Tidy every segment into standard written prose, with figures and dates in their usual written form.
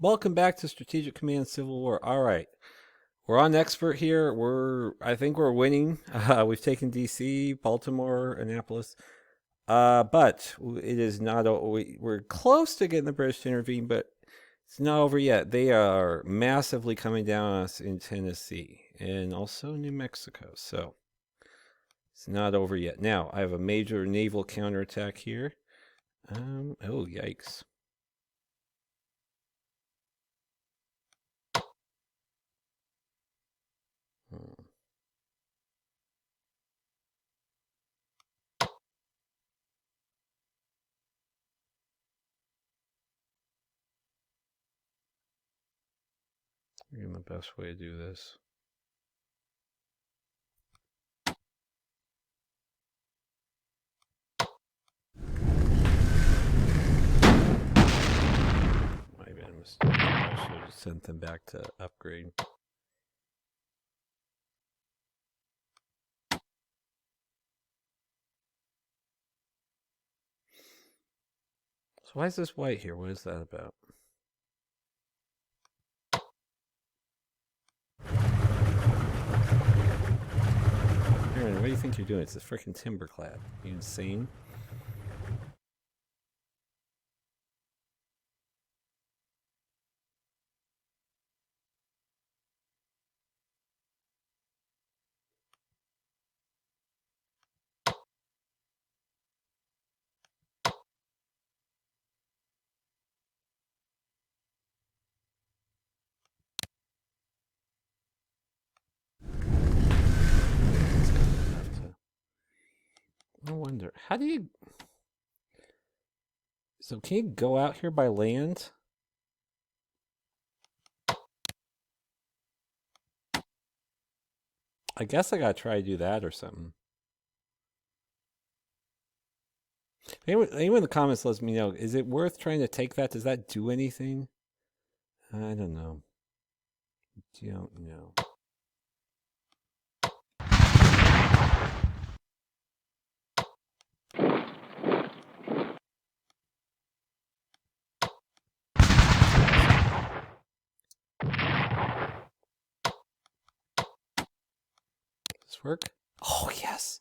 Welcome back to Strategic Command Civil War. All right, we're on expert here. I think we're winning. We've taken D.C., Baltimore, Annapolis, but it is not. We're close to getting the British to intervene, but it's not over yet. They are massively coming down on us in Tennessee and also New Mexico. So it's not over yet. Now I have a major naval counterattack here. Oh yikes! Hmm. Again, the best way to do this. Might have been a mistake. I should have sent them back to upgrade. So why is this white here? What is that about? Aaron, what do you think you're doing? It's a freaking timberclad. You insane? No wonder. How do you... So can you go out here by land? I guess I gotta try to do that or something. Anyone in the comments lets me know. Is it worth trying to take that? Does that do anything? I don't know. Don't know. Does this work? Oh, yes.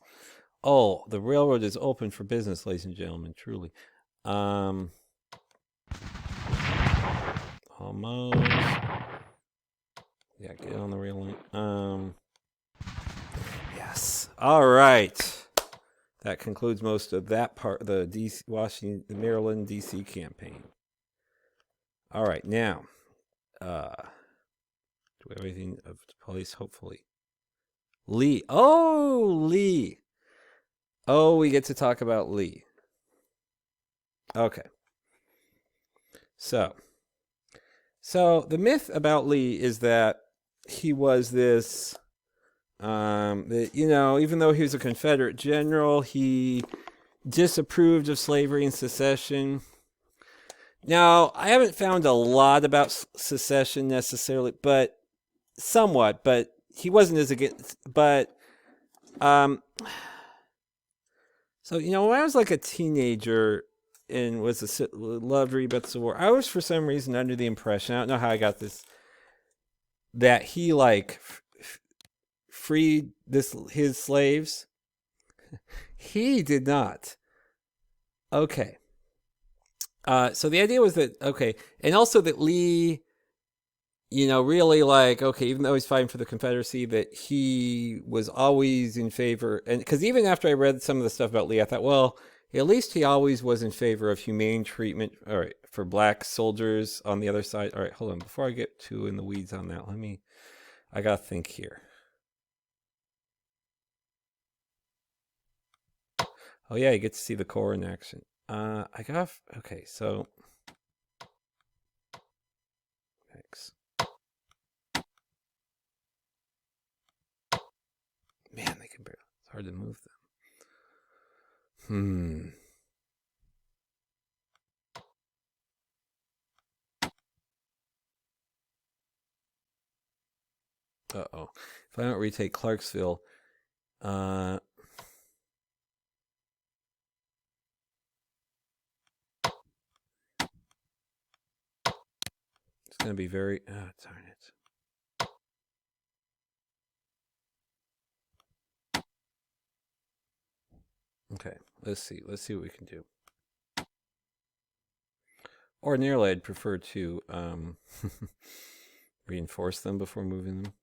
Oh, the railroad is open for business, ladies and gentlemen, truly. Almost. Yeah, get on the rail line. Yes. All right. That concludes most of that part of the DC, Washington, the Maryland, DC campaign. All right, now, do we have anything of police? Hopefully, Lee. Oh, Lee. Oh, we get to talk about Lee. Okay. So the myth about Lee is that he was this. Even though he was a Confederate general, he disapproved of slavery and secession. Now, I haven't found a lot about secession necessarily, but somewhat. But he wasn't as against. But so when I was like a teenager and loved reading about the Civil War, I was for some reason under the impression, I don't know how I got this, that he freed his slaves. He did not. Okay. So the idea was that, okay, and also that Lee, really okay, even though he's fighting for the Confederacy, that he was always in favor. And because even after I read some of the stuff about Lee, I thought, well, at least he always was in favor of humane treatment, all right, for black soldiers on the other side. All right, hold on. Before I get too in the weeds on that, I got to think here. Oh, yeah, you get to see the Corps in action. Okay, so. Thanks. Man, they can barely. It's hard to move them. Uh-oh. If I don't retake Clarksville, it's going to be very... Oh, darn it. Okay, let's see. Let's see what we can do. Ordinarily, I'd prefer to reinforce them before moving them.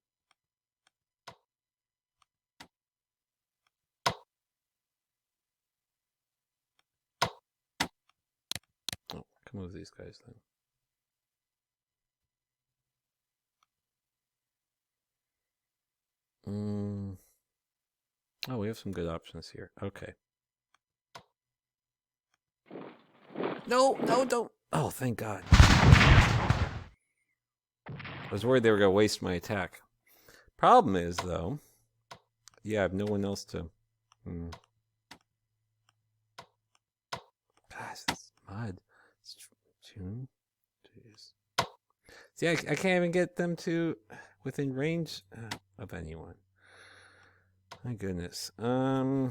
Oh, I can move these guys then. Oh, we have some good options here. Okay. No, don't. Oh, thank God. I was worried they were going to waste my attack. Problem is, though, yeah, I have no one else to... Gosh, this mud. It's June. Jeez. See, I can't even get them to within range of anyone. My goodness. No,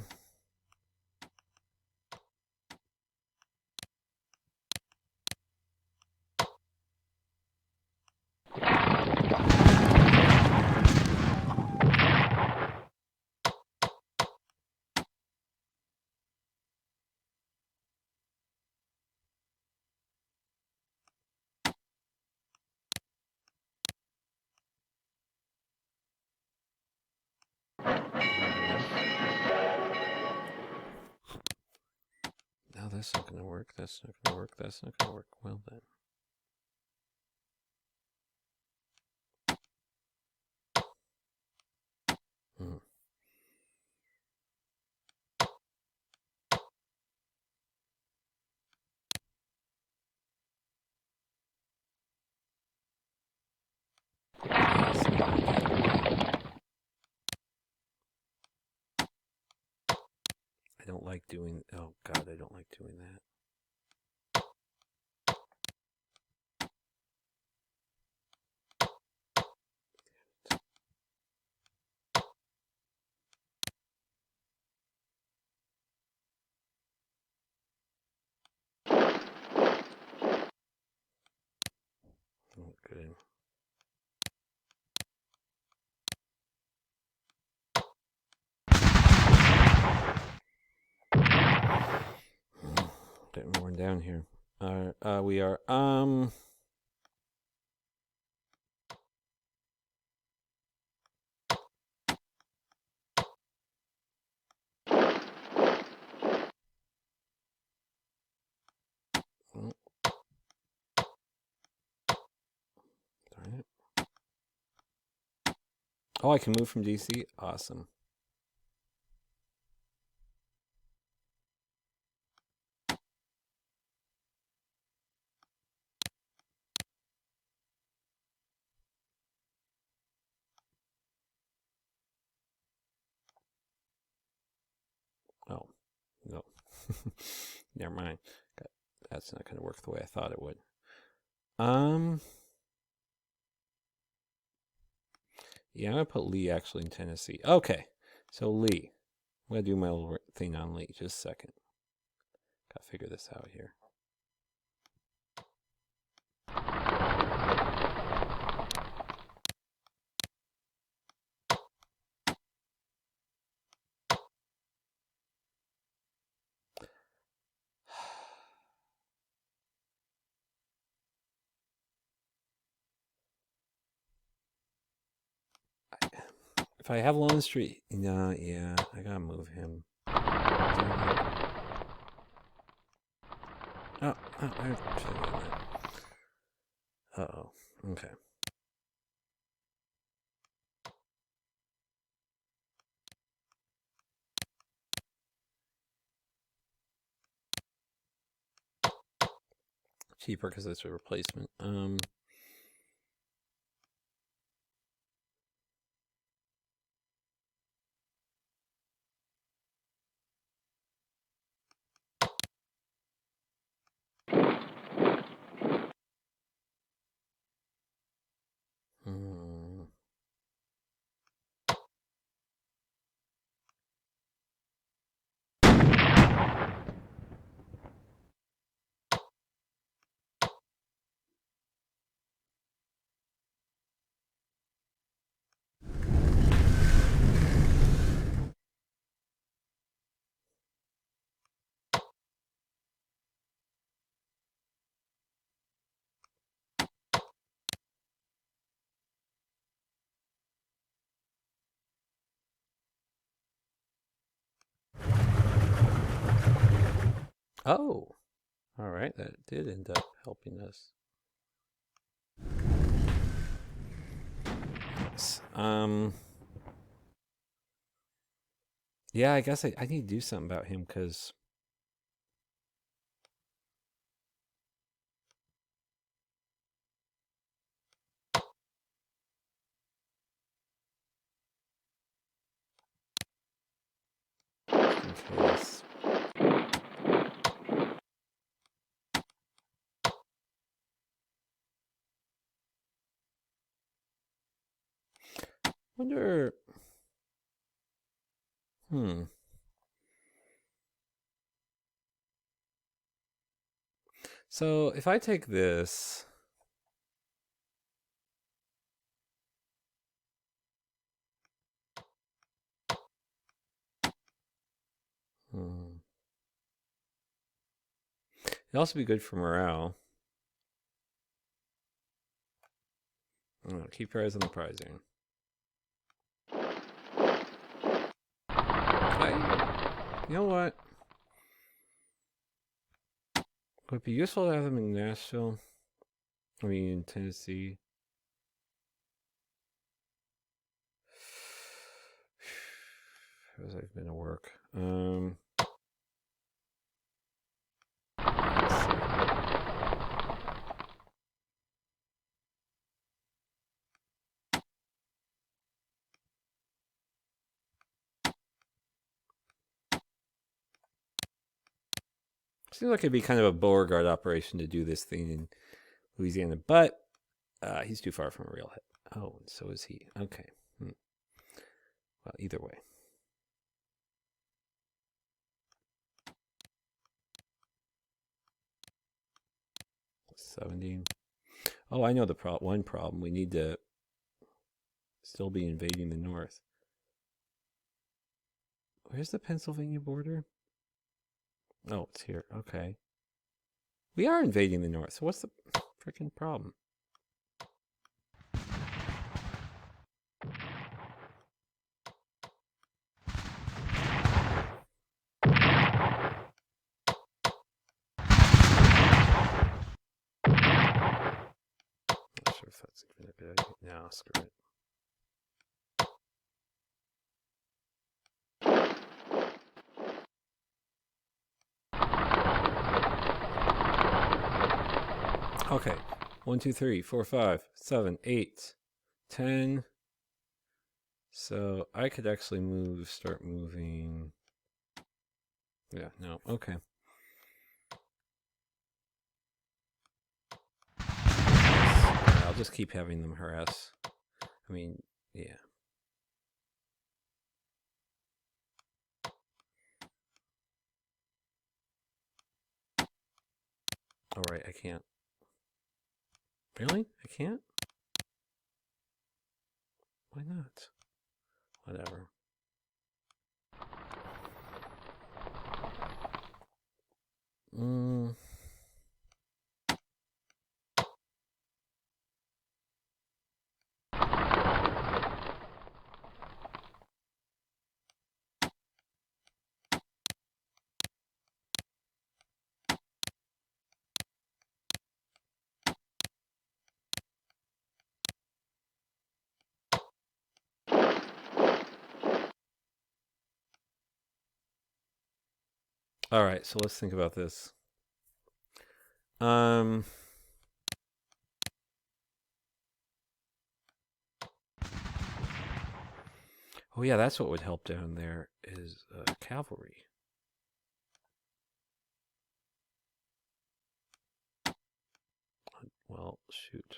that's not going to work. That's not going to work. That's not going to work. Well, then. I don't like doing... Oh, God, I don't like doing that. Oh, good. Getting worn down here. We are. Oh. Darn it. Oh, I can move from DC? Awesome. Oh, no. Never mind. That's not going to work the way I thought it would. Yeah, I'm going to put Lee actually in Tennessee. Okay, so Lee. I'm going to do my little thing on Lee. Just a second. Got to figure this out here. If I have Lone Street, yeah, I gotta move him. Oh, uh-oh, okay. Cheaper because it's a replacement. Oh, all right. That did end up helping us. Yeah, I guess I need to do something about him because. In case. Wonder. So if I take this. It'd also be good for morale. Keep your eyes on the prizing. You know what? Would it be useful to have them in Nashville? I mean, in Tennessee. How's I've been to work? Seems like it'd be kind of a Beauregard operation to do this thing in Louisiana, but he's too far from a real hit. Oh, and so is he. Okay. Well, either way. $17. Oh, I know the one problem. We need to still be invading the North. Where's the Pennsylvania border? Oh, it's here. Okay. We are invading the North. So what's the freaking problem? Not sure if that's even a good idea. No, screw it. Okay. 1, 2, 3, 4, 5, 7, 8, 10. So I could actually start moving. Yeah, no, okay. I'll just keep having them harass. I mean, yeah. All right, I can't. Really? I can't? Why not? Whatever. All right, so let's think about this. Oh yeah, that's what would help down there is cavalry. Well, shoot.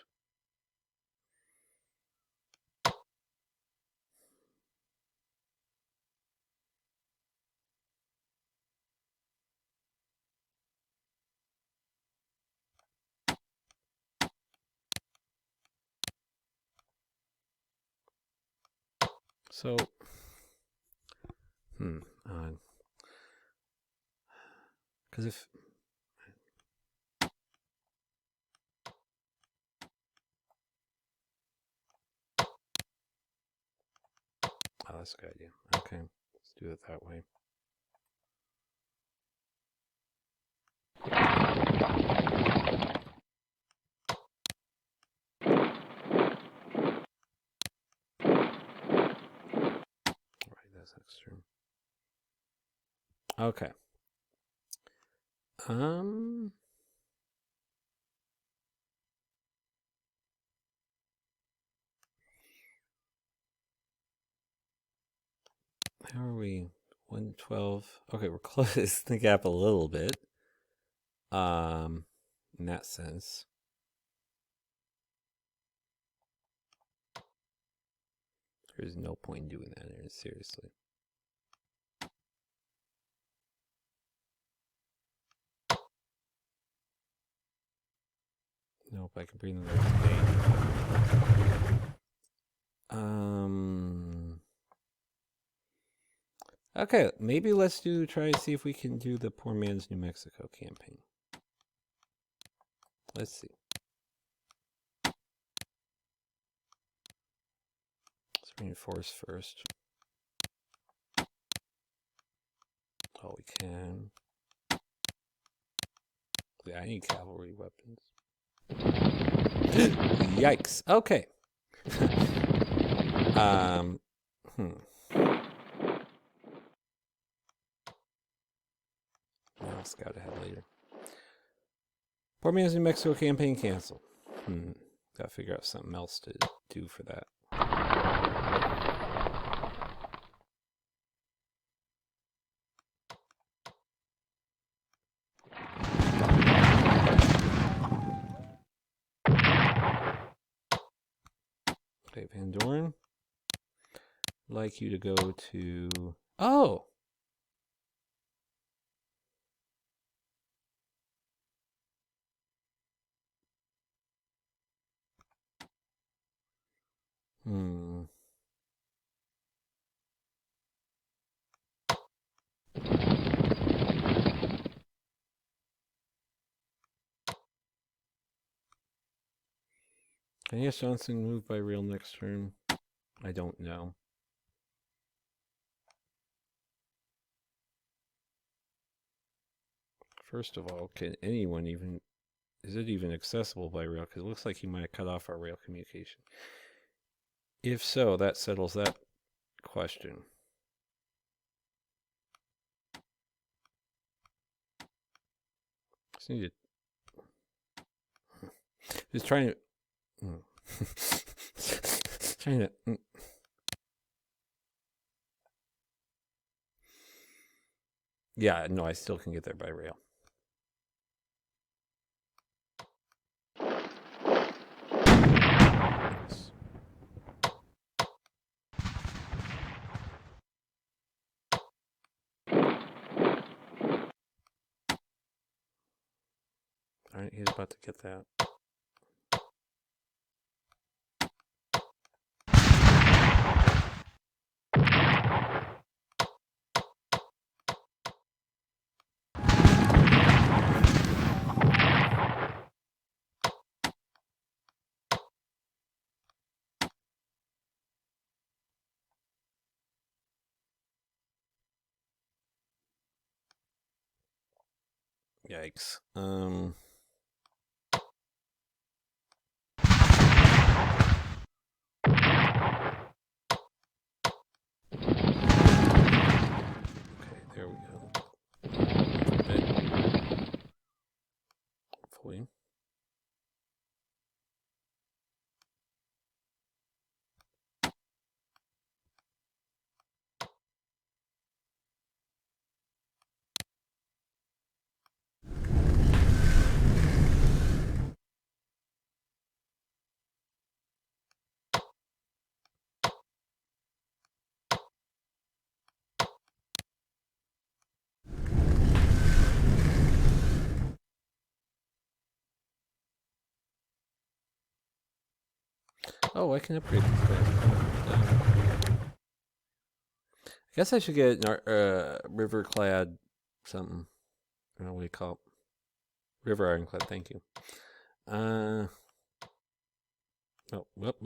So, because if that's a good idea. Okay, let's do it that way. next turn. Okay. How are we? 112. Okay, we're closing the gap a little bit. In that sense. There's no point in doing that, seriously. Nope, I can bring them down. Okay, maybe let's try and see if we can do the Poor Man's New Mexico campaign. Let's see. Let's reinforce first. Oh, we can. Yeah, I need cavalry weapons. Yikes. Okay. I'll scout ahead later. Poor Man's New Mexico campaign canceled. Gotta figure out something else to do for that. Okay, Van Dorn. I'd like you to go to... Oh! Can Yes Johnson move by rail next turn? I don't know. First of all, can anyone even... Is it even accessible by rail? Because it looks like he might have cut off our rail communication. If so, that settles that question. Just need to... Just trying to... trying to... Yeah, no, I still can get there by rail. All right, he's about to get that. Yikes. Okay, there we go. Hopefully. Oh, I can upgrade these guys. I guess I should get an river-clad something. I don't know what you call it. River ironclad, thank you. Oh, whoop.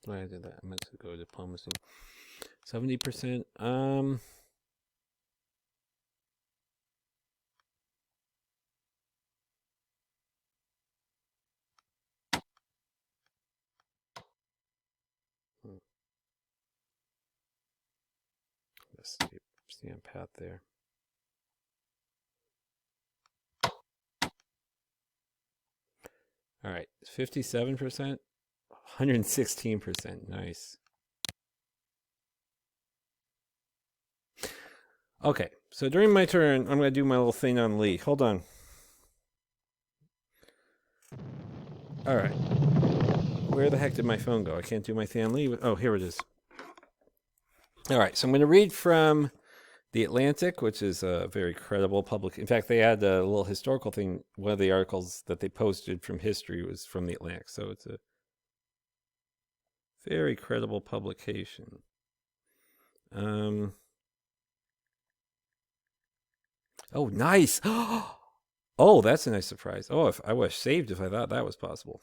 Why I did that? I meant to go diplomacy. 70%. Let's see on Pat there. All right, 57%, 116%. Nice. Okay, so during my turn, I'm going to do my little thing on Lee. Hold on. All right. Where the heck did my phone go? I can't do my thing on Lee. Oh, here it is. All right, so I'm going to read from The Atlantic, which is a very credible public. In fact, they had a little historical thing. One of the articles that they posted from history was from The Atlantic, so it's a very credible publication. Oh, nice. Oh, that's a nice surprise. Oh, if I was saved if I thought that was possible.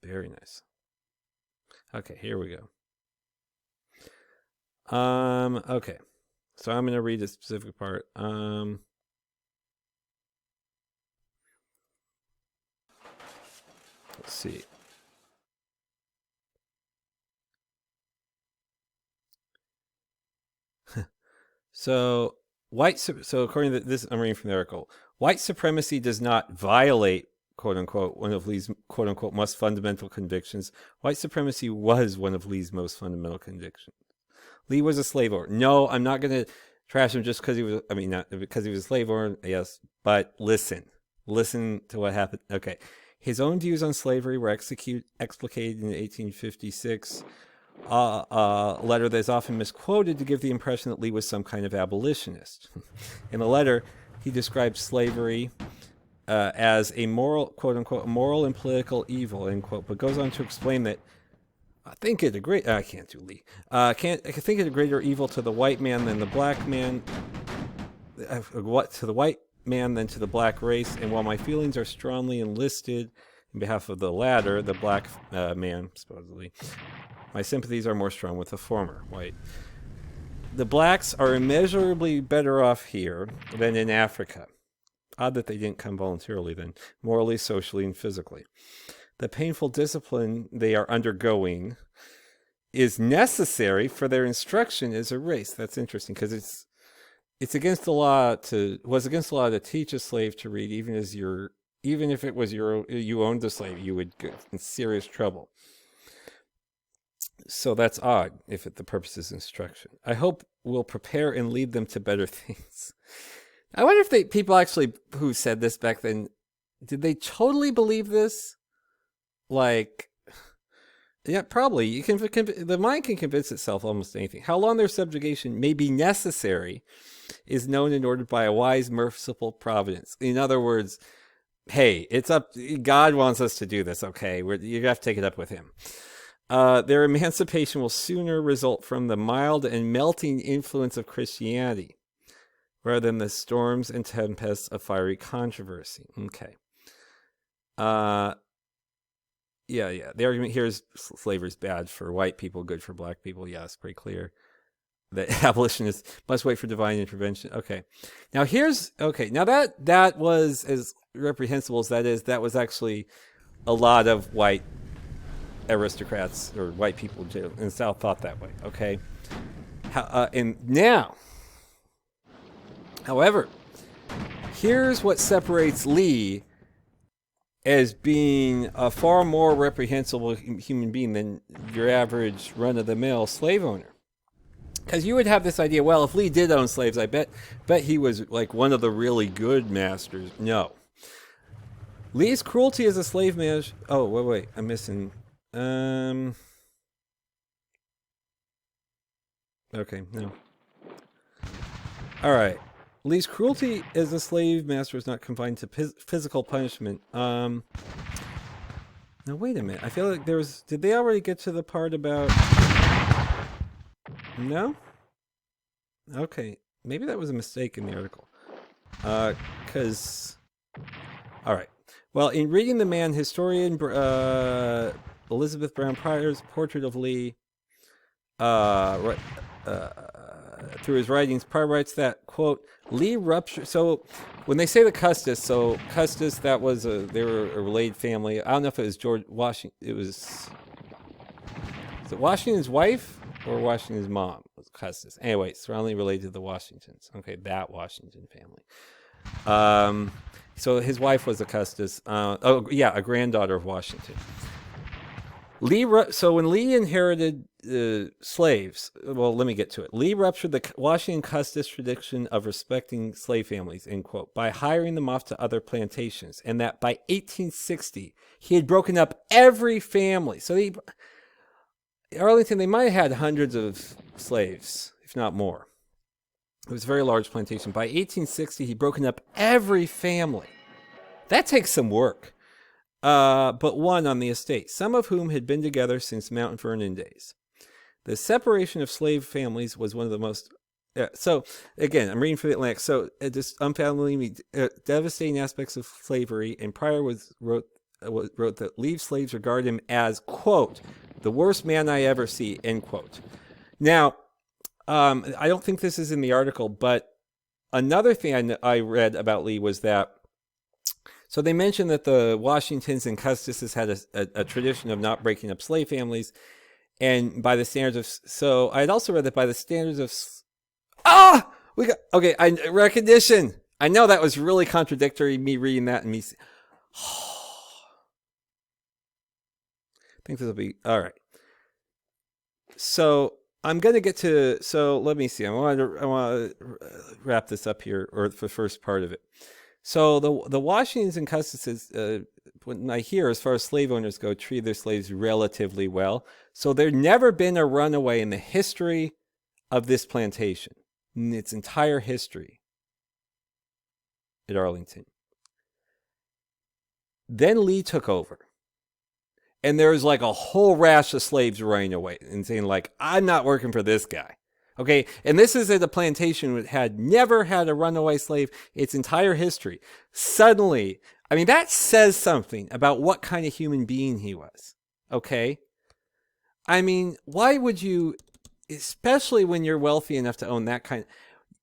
Very nice. Okay, here we go. Okay. So I'm going to read a specific part. Let's see. So according to this, I'm reading from the article. White supremacy does not violate, quote unquote, one of Lee's, quote unquote, most fundamental convictions. White supremacy was one of Lee's most fundamental convictions. Lee was a slave owner. No, I'm not going to trash him just because he was, not because he was a slave owner, yes, but listen to what happened. Okay. His own views on slavery were explicated in 1856. A letter that is often misquoted to give the impression that Lee was some kind of abolitionist. In the letter, he describes slavery as a moral, quote unquote, moral and political evil, end quote, but goes on to explain that I think it a great. I can't do Lee. I think it a greater evil to the white man than the black man. What to the white man than to the black race. And while my feelings are strongly enlisted in behalf of the latter, the black man supposedly, my sympathies are more strong with the former, white. The blacks are immeasurably better off here than in Africa. Odd that they didn't come voluntarily then, morally, socially, and physically. The painful discipline they are undergoing is necessary for their instruction as a race. That's interesting because it's against the law to teach a slave to read, even if it was you owned the slave, you would get in serious trouble. So that's odd if the purpose is instruction. I hope we'll prepare and lead them to better things. I wonder if people actually who said this back then, did they totally believe this? Like, yeah, probably. The mind can convince itself almost anything. How long their subjugation may be necessary is known and ordered by a wise, merciful providence. In other words, hey, it's up. God wants us to do this. Okay, you have to take it up with Him. Their emancipation will sooner result from the mild and melting influence of Christianity rather than the storms and tempests of fiery controversy. Okay. Yeah. The argument here is slavery is bad for white people, good for black people. Yeah, it's pretty clear. The abolitionists must wait for divine intervention. Okay. Now that was as reprehensible as that is. That was actually a lot of white aristocrats or white people in the South thought that way. Okay. And now, however, here's what separates Lee as being a far more reprehensible human being than your average run-of-the-mill slave owner. Because you would have this idea, well, if Lee did own slaves, I bet he was like one of the really good masters. No. Lee's cruelty as a slave master... Oh, wait, I'm missing... Okay, no. Alright. Lee's cruelty as a slave master is not confined to physical punishment. Now wait a minute. I feel like did they already get to the part about... No? Okay. Maybe that was a mistake in the article. Alright. Well, in reading the man, historian Elizabeth Brown Pryor's portrait of Lee, through his writings, Pryor writes that, quote, Lee ruptured... So, when they say the Custis, that was they were a related family. I don't know if it was George Washington... Is it Washington's wife or Washington's mom? Custis. Anyway, strongly related to the Washingtons. Okay, that Washington family. So his wife was a Custis. A granddaughter of Washington. So when Lee inherited slaves, well, let me get to it. Lee ruptured the Washington Custis tradition of respecting slave families, end quote, by hiring them off to other plantations, and that by 1860 he had broken up every family. So Arlington, they might have had hundreds of slaves, if not more. It was a very large plantation. By 1860, he'd broken up every family. That takes some work. But one on the estate, some of whom had been together since Mount Vernon days. The separation of slave families was one of the most... so, again, I'm reading from the Atlantic. So, just unfathomably devastating aspects of slavery, and Pryor wrote that Lee's slaves regard him as, quote, the worst man I ever see, end quote. Now, I don't think this is in the article, but another thing I read about Lee was that, so they mentioned that the Washingtons and Custises had a tradition of not breaking up slave families, and by the standards of, so I had also read that by the standards of, recognition. I know that was really contradictory, me reading that and me, I think this will be, all right. So I'm going to get to, so let me see. I want to wrap this up here, or the first part of it. So the Washingtons and Custises, when I hear, as far as slave owners go, treat their slaves relatively well. So there's never been a runaway in the history of this plantation, in its entire history at Arlington. Then Lee took over. And there was like a whole rash of slaves running away and saying like, I'm not working for this guy. Okay, and this is at a plantation that had never had a runaway slave its entire history. Suddenly, I mean, that says something about what kind of human being he was. Okay? I mean, why would you, especially when you're wealthy enough to own that kind,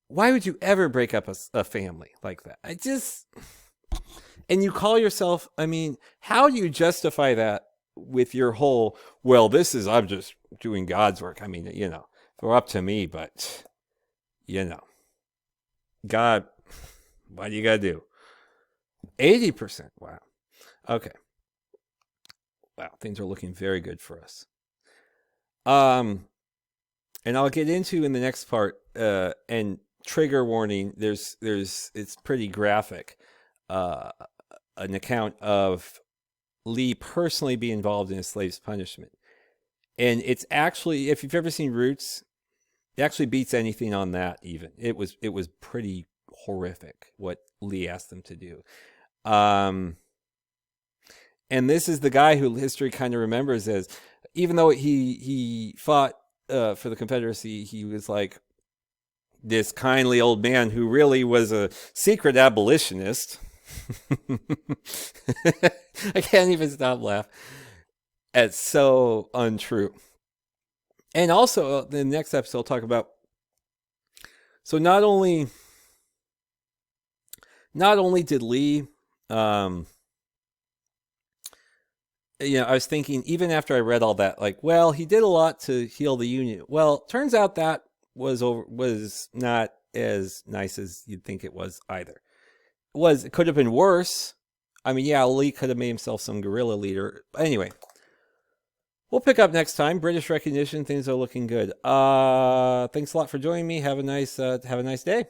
why would you ever break up a family like that? And you call yourself, I mean, how do you justify that with your whole, well, I'm just doing God's work. I mean, they're up to me, but, God, what do you got to do? 80%. Wow. Okay. Wow. Things are looking very good for us. And I'll get into in the next part, and trigger warning, it's pretty graphic, an account of Lee personally be involved in a slave's punishment. And it's actually, if you've ever seen Roots, it actually beats anything on that even. It was pretty horrific what Lee asked them to do. And this is the guy who history kind of remembers as, even though he fought for the Confederacy, he was like this kindly old man who really was a secret abolitionist. I can't even stop laughing. It's so untrue. And also, the next episode, I'll talk about, so not only did Lee, I was thinking, even after I read all that, like, well, he did a lot to heal the Union. Well, turns out that was not as nice as you'd think it was either. It could have been worse. I mean, yeah, Lee could have made himself some guerrilla leader. Anyway, we'll pick up next time. British recognition, things are looking good. Thanks a lot for joining me. Have a nice day.